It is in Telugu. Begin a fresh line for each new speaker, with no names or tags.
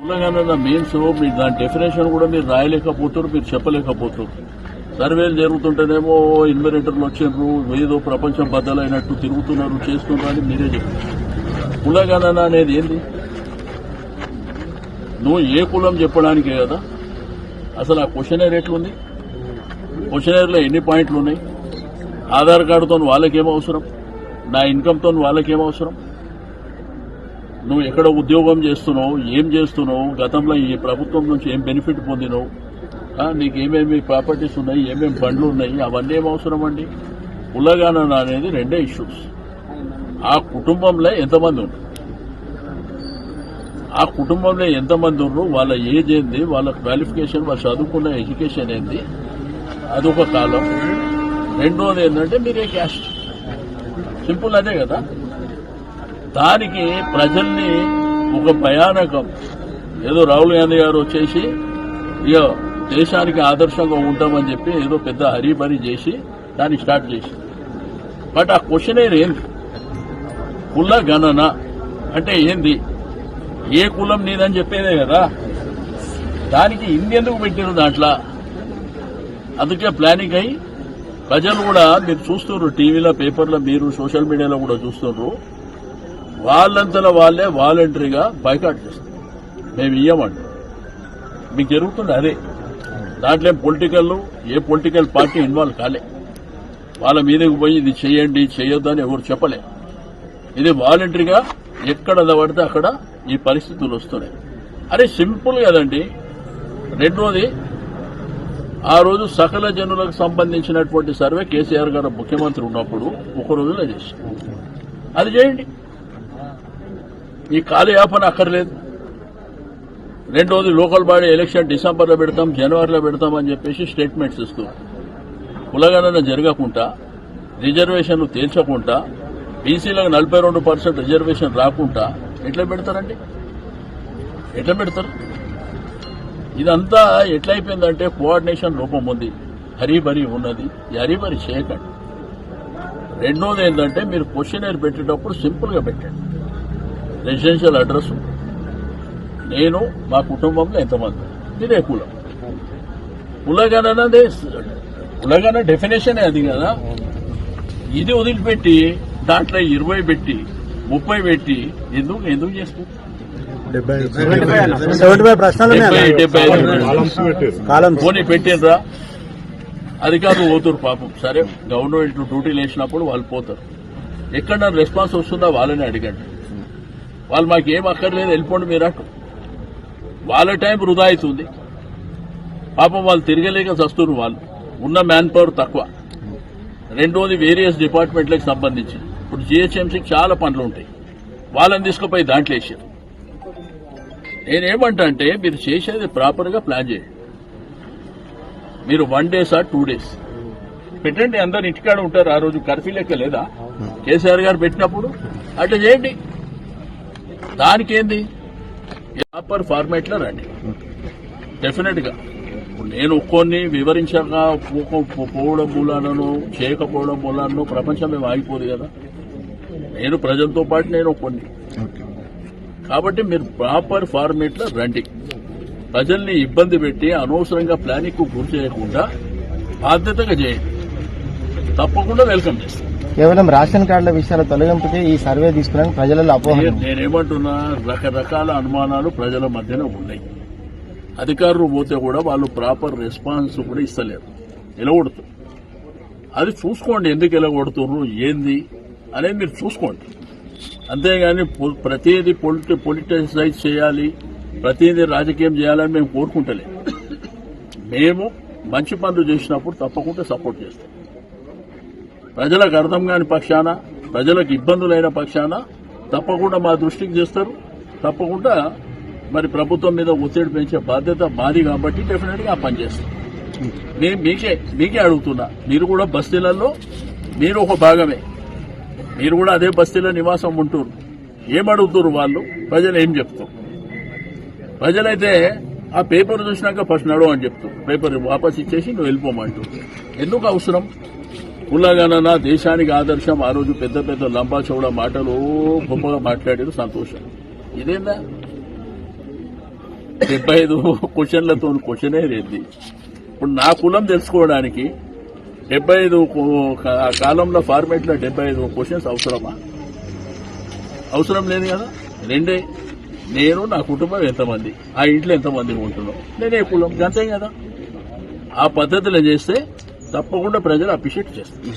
కులగణన మీన్స్ మీరు దాని డెఫినేషన్ కూడా మీరు రాయలేకపోతారు, మీరు చెప్పలేకపోతారు. సర్వేలు జరుగుతుంటేనేమో ఇన్వెరిటర్లు వచ్చిండ్రు, ఏదో ప్రపంచం బద్దలైనట్టు తిరుగుతున్నారు, చేస్తున్నారు అని మీరే చెప్పారు. కులగణన అనేది ఏంది? నువ్వు ఏ కులం చెప్పడానికే కదా. అసలు ఆ క్వశ్చనర్ ఎట్లుంది? క్వశ్చనర్లో ఎన్ని పాయింట్లు ఉన్నాయి? ఆధార్ కార్డుతో వాళ్ళకేం అవసరం? నా ఇన్కమ్తో వాళ్ళకేం అవసరం? నువ్వు ఎక్కడ ఉద్యోగం చేస్తున్నావు, ఏం చేస్తున్నావు, గతంలో ఈ ప్రభుత్వం నుంచి ఏం బెనిఫిట్ పొందినావు, నీకు ఏమేమి ప్రాపర్టీస్ ఉన్నాయి, ఏమేమి బండ్లు ఉన్నాయి, అవన్నీ ఏం అవసరం అండి? కులగణన అనేది రెండే ఇష్యూస్. ఆ కుటుంబంలో ఎంతమంది ఉన్నారు, ఆ కుటుంబంలో ఎంతమంది ఉన్నారు, వాళ్ళ ఏజ్ ఏంది, వాళ్ళ క్వాలిఫికేషన్, వాళ్ళు చదువుకున్న ఎడ్యుకేషన్ ఏంది, అదొక కాలం. రెండోది ఏంటంటే మీరే క్యాస్ట్. సింపుల్ అదే కదా. దానికి ప్రజల్ని ఒక భయానకం, ఏదో రాహుల్ గాంధీ గారు వచ్చేసి ఇక దేశానికి ఆదర్శంగా ఉంటామని చెప్పి ఏదో పెద్ద హరీబరీ చేసి దాన్ని స్టార్ట్ చేసి, బట్ ఆ క్వశ్చన్ ఏంది? కుల గణన అంటే ఏంది? ఏ కులం నీదని చెప్పేదే కదా. దానికి ఇందెందుకు పెట్టారు దాంట్లో? అందుకే ప్లానింగ్ అయ్యి ప్రజలు కూడా మీరు చూస్తున్నారు, టీవీలో, పేపర్లో, మీరు సోషల్ మీడియాలో కూడా చూస్తున్నారు, వాళ్ళంతలో వాళ్ళే వాలంటరీగా బైకాట్ చేస్తారు. మేము ఇయ్యమండి. మీకు జరుగుతుంది అదే. దాంట్లో ఏ పొలిటికల్ పార్టీ ఇన్వాల్వ్ కాలే. వాళ్ళ మీదకి పోయి ఇది చేయండి, చేయొద్దు అని ఎవరు చెప్పలే. ఇది వాలంటరీగా ఎక్కడ పడితే అక్కడ ఈ పరిస్థితులు వస్తున్నాయి. అరే సింపుల్ కదండి. రెండోది, ఆ రోజు సకల జనులకు సంబంధించినటువంటి సర్వే కేసీఆర్ గారు ముఖ్యమంత్రి ఉన్నప్పుడు ఒక రోజులో చేసి అది చేయండి. ఈ కాలయాపన అక్కర్లేదు. రెండోది, లోకల్ బాడీ ఎలక్షన్ డిసెంబర్లో పెడతాం, జనవరిలో పెడతామని చెప్పేసి స్టేట్మెంట్స్ ఇస్తూ కులగణన జరగకుండా, రిజర్వేషన్లు తేల్చకుండా, బీసీలకు 42% రిజర్వేషన్ రాకుండా ఎట్లా పెడతారండి? ఎట్లా పెడతారు? ఇదంతా ఎట్లయిపోయిందంటే కోఆర్డినేషన్ లోపం ఉంది, హరీబరీ ఉన్నది. ఈ హరీబరీ చేయకండి. రెండోది ఏంటంటే మీరు క్వశ్చనర్ పెట్టేటప్పుడు సింపుల్ గా పెట్టండి. రెసిడెన్షియల్ అడ్రస్, నేను, మా కుటుంబంలో ఎంతమంది, మీరే కులం. కులగణన డెఫినేషన్ అది కదా. ఇది వదిలిపెట్టి దాంట్లో 20 పెట్టి 30 పెట్టి ఎందుకు చేస్తారు? 70 పోనీ పెట్టినరా? అధికారులు పోతారు పాపం. సరే, గవర్నమెంట్ డ్యూటీలు వేసినప్పుడు వాళ్ళు పోతారు. ఎక్కడ రెస్పాన్స్ వస్తుందా వాళ్ళని అడగండి. వాళ్ళు మాకేం అక్కర్లేదు, వెళ్ళిపోండి మీరు అటు. వాళ్ళ టైం వృధా అవుతుంది. పాపం వాళ్ళు తిరగలేక చస్తున్నారు. వాళ్ళు ఉన్న మ్యాన్ పవర్ తక్కువ. రెండోది, వేరియస్ డిపార్ట్మెంట్లకు సంబంధించి ఇప్పుడు జీహెచ్ఎంసీకి చాలా పనులు ఉంటాయి. వాళ్ళని తీసుకుపోయి దాంట్లో వేసారు. నేనేమంటా అంటే మీరు చేసేది ప్రాపర్ గా ప్లాన్ చేయండి. మీరు 1 days or 2 days పెట్టండి. అందరు ఇంటికాడ ఉంటారు. ఆ రోజు కర్ఫ్యూ లెక్క లేదా కేసీఆర్ గారు పెట్టినప్పుడు? అట్లా చేయండి. దానికేంది? ప్రాపర్ ఫార్మాట్ లో రండి. డెఫినెట్ గా నేను కొన్ని వివరించాక పోవడం మూలాలను, చేయకపోవడం మూలాలను ప్రపంచం మేము ఆగిపోదు కదా. నేను ప్రజలతో పాటు నేను కొన్ని. కాబట్టి మీరు ప్రాపర్ ఫార్మేట్ లో రండి. ప్రజల్ని ఇబ్బంది పెట్టి అనవసరంగా ప్లానింగ్ కు గురి చేయకుండా బాధ్యతగా చేయండి. తప్పకుండా వెల్కమ్ చేస్తాం.
కేవలం రేషన్ కార్డుల విషయాల తొలగింపుకే ఈ సర్వే తీసుకున్నాను ప్రజలలో అపోహ.
నేనేమంటున్నా, రకరకాల అనుమానాలు ప్రజల మధ్యన ఉన్నాయి. అధికారులు పోతే కూడా వాళ్ళు ప్రాపర్ రెస్పాన్స్ కూడా ఇస్తలేరు, ఎలగొడుతారు. అది చూసుకోండి, ఎందుకు ఎలగొడుతున్నారు ఏంది అనేది మీరు చూసుకోండి. అంతేగాని ప్రతిదీ పొలిటిసైజ్ చేయాలి, ప్రతిదీ రాజకీయం చేయాలని మేము కోరుకుంటలేము. మేము మంచి పనులు చేసినప్పుడు తప్పకుండా సపోర్ట్ చేస్తాం. ప్రజలకు అర్థం కాని పక్షాన, ప్రజలకు ఇబ్బందులైన పక్షాన తప్పకుండా మా దృష్టికి చేస్తారు. తప్పకుండా మరి ప్రభుత్వం మీద ఒత్తిడి పెంచే బాధ్యత మాది కాబట్టి డెఫినెట్ గా ఆ పని చేస్తాం. మీకే అడుగుతున్నా, మీరు కూడా బస్తీలలో మీరు ఒక భాగమే. మీరు కూడా అదే బస్తీలో నివాసం ఉంటున్నారు. ఏమడుగుతున్నారు వాళ్ళు? ప్రజలు ఏం చెప్తారు? ప్రజలైతే ఆ పేపర్ చూసినాక ఫస్ట్ నడవ అని చెప్తారు. పేపర్ వాపస్ ఇచ్చేసి నువ్వు వెళ్ళిపోమంటూ. ఎందుకు అవసరం? కులగణన దేశానికి ఆదర్శం. ఆ రోజు పెద్ద పెద్ద లంబా చౌడ మాటలు గొప్పగా మాట్లాడారు, సంతోషం. ఇదేందా? 75 క్వశ్చన్లతో క్వశ్చనే లేదు. ఇప్పుడు నా కులం తెలుసుకోవడానికి 75 కాలంలో ఫార్మేట్లో 75 క్వశ్చన్స్ అవసరమా? అవసరం లేదు కదా. రెండే, నేను నా కుటుంబం ఎంతమంది, ఆ ఇంట్లో ఎంతమంది ఉంటున్నాం, నేనే కులం, అంతే కదా. ఆ పద్ధతిలో చేస్తే తప్పకుండా ప్రజలు అప్రిషియేట్ చేస్తారు.